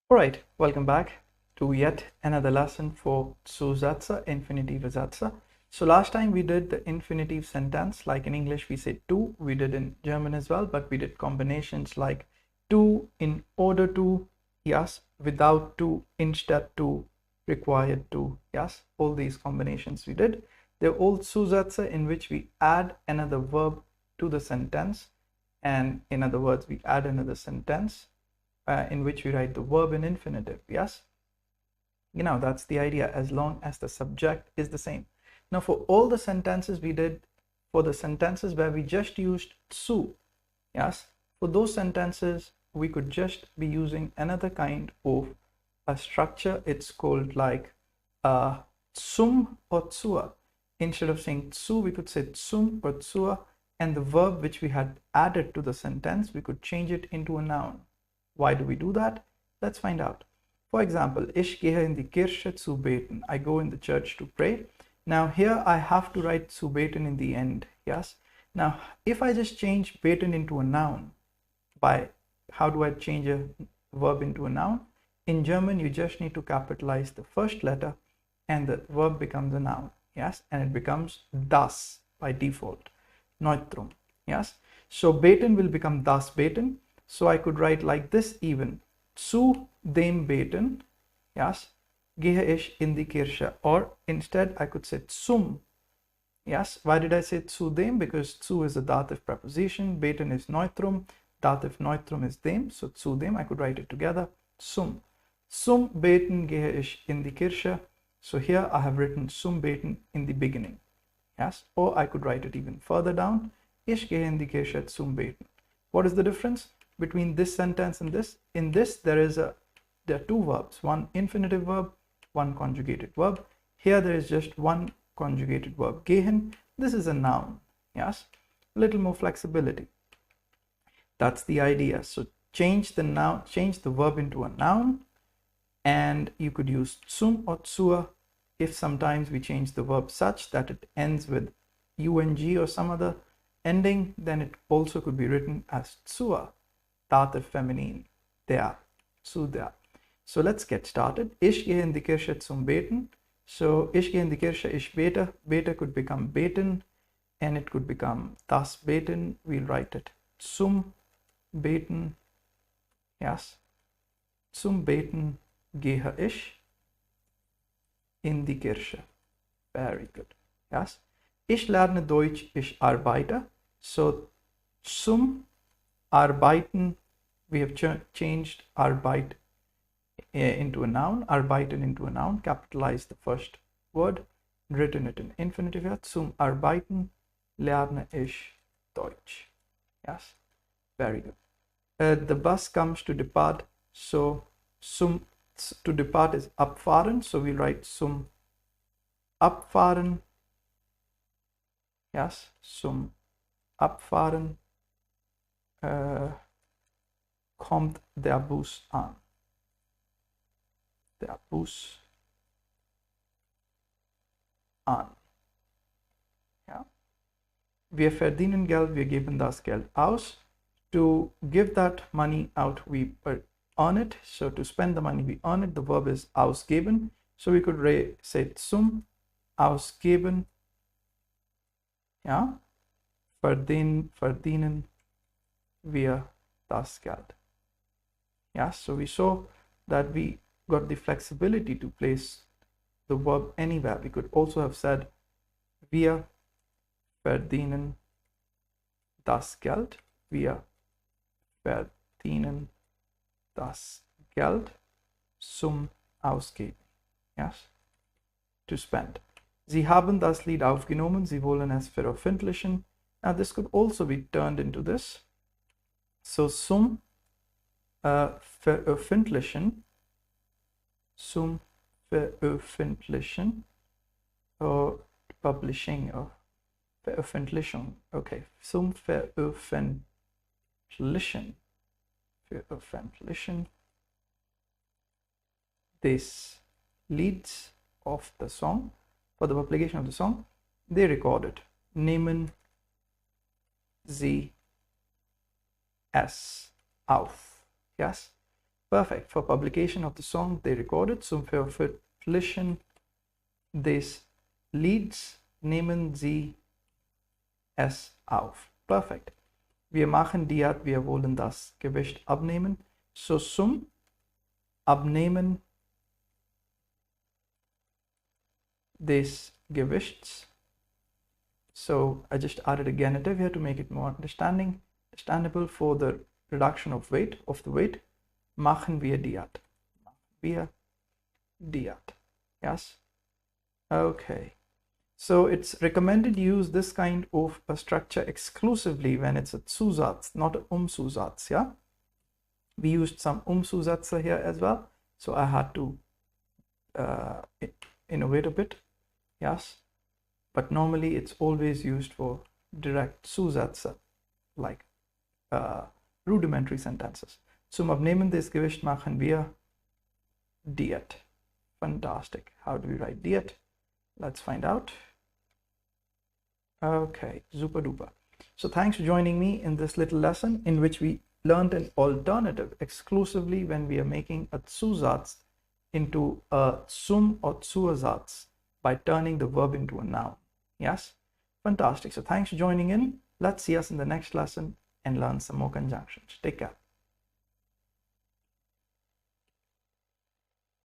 Alright, welcome back to yet another lesson for Zusätze, infinitive Sätze. So last time we did the infinitive sentence, like in English we say to, we did in German as well, but we did combinations like to, in order to, yes, without to, instead to, required to, yes, all these combinations we did. They're all Zusätze in which we add another verb to the sentence, and in other words, we add another sentence in which we write the verb in infinitive. Yes, that's the idea, as long as the subject is the same. Now for all the sentences we did, for the sentences where we just used zu, yes, for those sentences we could just be using another kind of a structure. It's called like zum or zur. Instead of saying zu, we could say zum or zur, and the verb which we had added to the sentence, we could change it into a noun. Why do we do that? Let's find out. For example, ich gehe in die Kirche zu beten. I go in the church to pray. Now here I have to write zu beten in the end. Yes. Now if I just change beten into a noun, how do I change a verb into a noun? In German, you just need to capitalize the first letter and the verb becomes a noun. Yes. And it becomes das by default. Neutrum. Yes. So beten will become das beten. So I could write like this even. Zu dem beten, yes, gehe ich in die Kirche. Or instead I could say zum. Yes, why did I say zu dem? Because zu is a dative preposition, beten is neutrum, dative neutrum is dem. So zu dem, I could write it together. Zum. Zum beten gehe ich in die Kirche. So here I have written zum beten in the beginning. Yes, or I could write it even further down. Ich gehe in die Kirche zum beten. What is the difference between this sentence and this? In this there are two verbs, one infinitive verb, one conjugated verb. Here there is just one conjugated verb, gehen. This is a noun. Yes, a little more flexibility. That's the idea. So change the verb into a noun, and you could use zum or zur. If sometimes we change the verb such that it ends with ung or some other ending, then it also could be written as zur, dative feminine, der, zu der. So let's get started. Ich gehe in die Kirche zum Beten. So ich gehe in die Kirche, ich bete. Bete could become beten, and it could become das beten. We'll write it zum Beten. Yes, zum Beten gehe ich in die Kirche. Very good. Yes, ich lerne Deutsch, ich arbeite. So zum arbeiten, we have changed arbeit into a noun, arbeiten into a noun, capitalized the first word, written it in infinitive here. Zum arbeiten lerne ich Deutsch. Yes, very good. The bus comes to depart. So to depart is abfahren. So we write zum abfahren. Yes, zum abfahren kommt der Bus an. Der Bus an. Ja. Wir verdienen Geld, wir geben das Geld aus. To give that money out, we earn it. So to spend the money, we earn it. The verb is ausgeben. So we could say zum ausgeben. Ja. Verdienen wir das Geld. Yeah, so we saw that we got the flexibility to place the verb anywhere. We could also have said wir verdienen das Geld. Wir verdienen das Geld zum Ausgeben. Yes, to spend. Sie haben das Lied aufgenommen. Sie wollen es veröffentlichen. Now this could also be turned into this. So zum veröffentlichen, zum veröffentlichen, or publishing, or Veröffentlichung. Okay, zum Veröffentlichen des Lieds of the song, for the publication of the song, they recorded. Nehmen Sie es auf. Yes, Perfect. For publication of the song, they recorded. Zum Veröffentlichen des Lieds nehmen sie es auf. Perfect. Wir machen Diät, wir wollen das Gewicht abnehmen. So zum Abnehmen des Gewichts. So I just added a genitive here to make it more understandable. For the reduction of weight, machen wir Diät. Wir Diät. Yes. Okay. So it's recommended use this kind of a structure exclusively when it's a Zusatz, not an Umzusatz. Yeah. We used some Umzusätze here as well, so I had to innovate a bit. Yes, but normally it's always used for direct Zusätze, like rudimentary sentences. Zum Abnehmen des Gewichts machen wir Diät. Fantastic. How do we write Diät? Let's find out. Okay, super duper. So thanks for joining me in this little lesson in which we learned an alternative exclusively when we are making a Zusatz into a Zum or Zusatz by turning the verb into a noun. Yes? Fantastic. So thanks for joining in. Let's see us in the next lesson and learn some more conjunctions. Take care.